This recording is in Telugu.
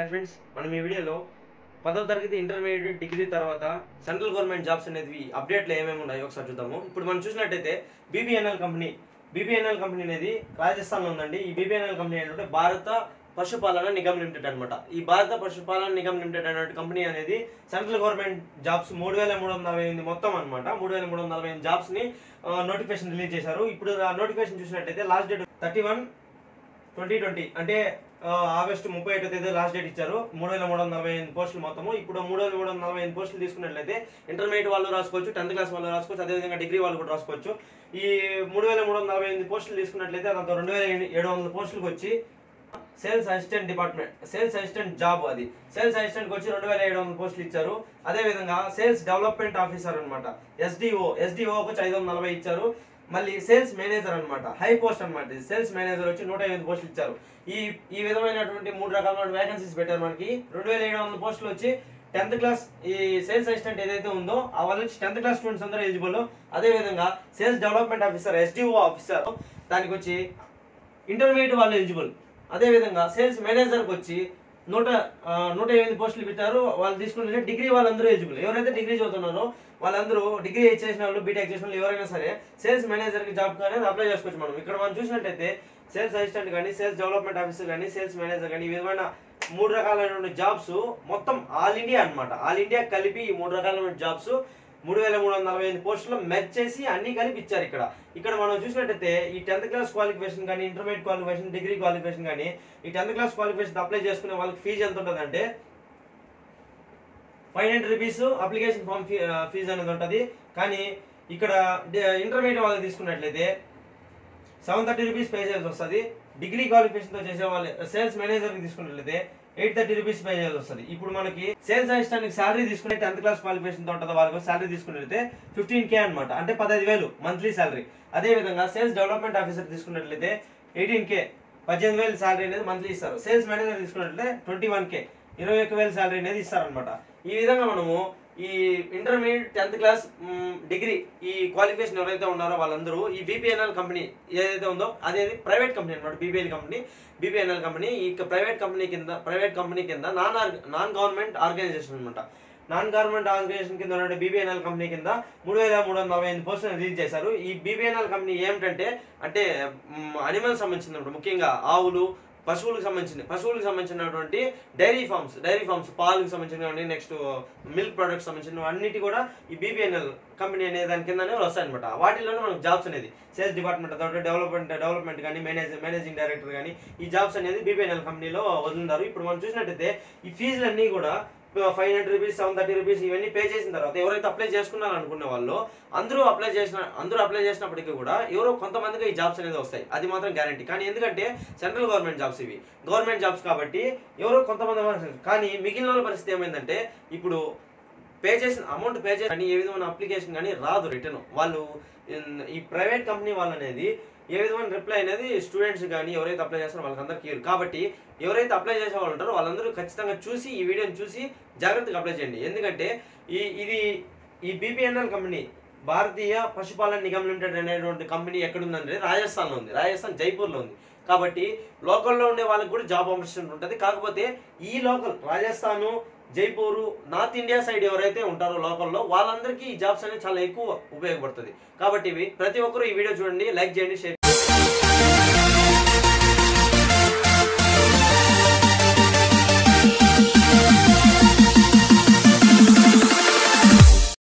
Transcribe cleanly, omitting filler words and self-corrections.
హాయ్ ఫ్రెండ్స్, మనం ఈ వీడియోలో 10వ తరగతి ఇంటర్మీడియట్ డిగ్రీ తర్వాత సెంట్రల్ గవర్నమెంట్ జాబ్స్ అనేది అప్డేట్లు ఏమేమి ఉన్నాయో ఒకసారి చూద్దాము. ఇప్పుడు మనం చూసినట్టయితే బీబీఎన్ఎల్ కంపెనీ అనేది రాజస్థాన్లో ఉందండి. ఈ బీబీఎన్ఎల్ కంపెనీ ఏంటంటే భారత పశుపాలన నిగమ్ లిమిటెడ్ అనమాట. ఈ భారత పశుపాలన నిగమ్ లిమిటెడ్ అనే కంపెనీ అనేది సెంట్రల్ గవర్నమెంట్ జాబ్స్ 3348 మొత్తం అనమాట. 3348 జాబ్స్ ని నోటిఫికేషన్ రిలీజ్ చేశారు. ఇప్పుడు ఆ నోటిఫికేషన్ చూసినట్టయితే లాస్ట్ డేట్ 31/2020 అంటే ఆగస్టు 31వ తేదీ లాస్ట్ డేట్ ఇచ్చారు. 3348 పోస్టులు మొత్తము. ఇప్పుడు 3348 పోస్టులు తీసుకున్నట్లయితే ఇంటర్మీడియట్ వాళ్ళు రాసుకోవచ్చు, 10th క్లాస్ వాళ్ళు రాసుకోవచ్చు, అదేవిధంగా డిగ్రీ వాళ్ళు కూడా రాసుకోవచ్చు. ఈ 3348 పోస్టులు తీసుకున్నట్లయితే దాంతో 2700 పోస్టులకు వచ్చి sales assistant department, sales assistant job, అది సేల్స్ అసిస్టెంట్ వచ్చి 2700 పోస్టులు ఇచ్చారు. అదేవిధంగా సేల్స్ డెవలప్మెంట్ ఆఫీసర్ అనమాట, ఎస్డిఓ వచ్చి 540 ఇచ్చారు. మళ్ళీ సేల్స్ మేనేజర్ అనమాట, హై పోస్ట్ అనమాట. సేల్స్ మేనేజర్ వచ్చి 108 పోస్టులు ఇచ్చారు. ఈ విధమైనటువంటి 3 రకాల వేకెన్సీస్ పెట్టారు. మనకి 2700 పోస్టులు వచ్చి 10th క్లాస్ ఈ సేల్స్ అసిస్టెంట్ ఏదైతే ఉందో వాళ్ళు వచ్చి 10th క్లాస్ స్టూడెంట్స్ అందరూ ఎలిజిబుల్. అదేవిధంగా sales development officer SDO officer దానికి వచ్చి ఇంటర్మీడియట్ వాళ్ళు ఎలిజిబుల్. అదేవిధంగా సేల్స్ మేనేజర్కి వచ్చి 108 పోస్టులు పెట్టారు. వాళ్ళు తీసుకుంటే డిగ్రీ వాళ్ళందరూ ఎలిజిబుల్. ఎవరైతే డిగ్రీ చదువుతున్నారో వాళ్ళందరూ, డిగ్రీ చేసిన వాళ్ళు, బీటెక్ చేసిన వాళ్ళు ఎవరైనా సరే సేల్స్ మేనేజర్కి జాబ్ కానీ అప్లై చేసుకోవచ్చు. మనం చూసినట్టయితే సేల్స్ అసిస్టెంట్ కానీ, సేల్స్ డెవలప్మెంట్ ఆఫీసర్ కానీ, సేల్స్ మేనేజర్ కానీ, ఈ విధమైన 3 రకాలైన జాబ్స్ మొత్తం ఆల్ ఇండియా అనమాట. ఆల్ ఇండియా కలిపి ఈ 3 రకాలైన జాబ్స్ 3348 పోస్టులు మెచ్ చేసి అన్ని కలిపి ఇచ్చారు. ఇక్కడ మనం చూసినట్టయితే ఈ 10th క్లాస్ క్వాలిఫికేషన్ కానీ, ఇంటర్మీడియట్ క్వాలిఫికేషన్, డిగ్రీ క్వాలిఫికేషన్ కానీ, ఈ 10th క్లాస్ క్వాలిఫికేషన్ అప్లై చేసుకునే వాళ్ళకి ఫీజు ఎంత ఉంటుందంటే 500 రూపీస్ అప్లికేషన్ ఫామ్ ఫీజు అనేది ఉంటుంది. కానీ ఇక్కడ ఇంటర్మీడియట్ వాళ్ళకి తీసుకున్నట్లయితే 730 రూపీస్ పే చేయాల్సి వస్తుంది. డిగ్రీ క్వాలిఫికేషన్తో చేసే వాళ్ళు సేల్స్ మేనేజర్కి తీసుకున్నట్లయితే 830 రూపీస్ పే చేయాల్సి వస్తుంది. ఇప్పుడు మనకి సేల్స్ అసిస్టెంట్ శాలరీ తీసుకునే 10th క్లాస్ క్వాలిఫికేషన్తో ఉంటుంది వాళ్ళకి శాలరీ తీసుకున్నట్లయితే 15K అనమాట, అంటే 15,000 మంత్లీ శాలరీ. అదేవిధంగా సేల్స్ డెవలప్మెంట్ ఆఫీసర్ తీసుకున్నట్లయితే 18K, 18,000 శాలరీ అనేది మంత్లీ ఇస్తారు. సేల్స్ మేనేజర్ తీసుకున్నట్లయితే 21K, 21,000 శాలరీ అనేది ఇస్తారనమాట. ఈ విధంగా మనము ఈ ఇంటర్మీడియట్, 10th క్లాస్, డిగ్రీ ఈ క్వాలిఫికేషన్ ఎవరైతే ఉన్నారో వాళ్ళందరూ ఈ బీపీఎన్ఎల్ కంపెనీ ఏదైతే ఉందో అనేది ప్రైవేట్ కంపెనీ అనమాట. బీపీఎన్ఎల్ కంపెనీ ఈ ప్రైవేట్ కంపెనీ కింద నాన్ గవర్నమెంట్ ఆర్గనైజేషన్ అనమాట. నాన్ గవర్నమెంట్ ఆర్గనైజేషన్ కింద ఉన్న బీపీఎన్ఎల్ కంపెనీ కింద 3348 పోస్టులను రిలీజ్ చేశారు. ఈ బీపీఎన్ఎల్ కంపెనీ ఏమిటంటే అనిమల్ సంబంధించిన, ముఖ్యంగా ఆవులు, పశువులకు సంబంధించినటువంటి డైరీ ఫార్మ్స్ పాలకు సంబంధించిన, నెక్స్ట్ మిల్క్ ప్రొడక్ట్స్ సంబంధించిన అన్నిటి కూడా ఈ బీపీఎన్ఎల్ కంపెనీ అనే దాని కిందనే వస్తాయన్నమాట. వాటిలోనే మనకు జాబ్స్ అనేది సేల్స్ డిపార్ట్మెంట్, డెవలప్మెంట్ కానీ, మేనేజింగ్ డైరెక్టర్ కానీ ఈ జాబ్స్ అనేది బీపీఎన్ఎల్ కంపెనీలో వదులుతారు. ఇప్పుడు మనం చూసినట్టయితే ఈ ఫీజులన్నీ కూడా 500 రూపీస్, 730 రూపీస్ ఇవన్నీ పే చేసిన తర్వాత ఎవరైతే అప్లై చేసుకున్నారనుకునే వాళ్ళు అందరూ అప్లై చేసినప్పటికీ కూడా ఎవరో కొంతమందికి ఈ జాబ్స్ అనేది వస్తాయి, అది మాత్రం గ్యారంటీ. కానీ ఎందుకంటే సెంట్రల్ గవర్నమెంట్ జాబ్స్, ఇవి గవర్నమెంట్ జాబ్స్ కాబట్టి ఎవరో కొంతమంది. కానీ మిగిలిన వాళ్ళ పరిస్థితి ఏమైందంటే ఇప్పుడు అమౌంట్ పే చేసి కానీ ఏ విధమైన అప్లికేషన్ కానీ రాదు రిటర్న్. వాళ్ళు ఈ ప్రైవేట్ కంపెనీ వాళ్ళు అనేది ఏ విధమైన రిప్లై అనేది స్టూడెంట్స్ కానీ ఎవరైతే అప్లై చేస్తారో వాళ్ళకందరికీ. కాబట్టి ఎవరైతే అప్లై చేసే వాళ్ళు ఉంటారో వాళ్ళందరూ ఖచ్చితంగా చూసి ఈ వీడియోని చూసి జాగ్రత్తగా అప్లై చేయండి. ఎందుకంటే ఈ బీపీఎన్ఎల్ కంపెనీ భారతీయ పశుపాలన నిగమ్ లిమిటెడ్ అనేటువంటి కంపెనీ ఎక్కడుందంటే రాజస్థాన్లో ఉంది, రాజస్థాన్ జైపూర్లో ఉంది. కాబట్టి లోకల్లో ఉండే వాళ్ళకి కూడా జాబ్ ఆపర్చునిటీ ఉంటుంది. కాకపోతే ఈ local Rajasthan, Jaipur, north India side ఎవరైతే ఉంటారో లోకల్లో వాళ్ళందరికీ ఈ జాబ్స్ అనేది చాలా ఎక్కువ ఉపయోగపడుతుంది. కాబట్టి ప్రతి ఒక్కరూ ఈ వీడియో చూడండి, లైక్ చేయండి, షేర్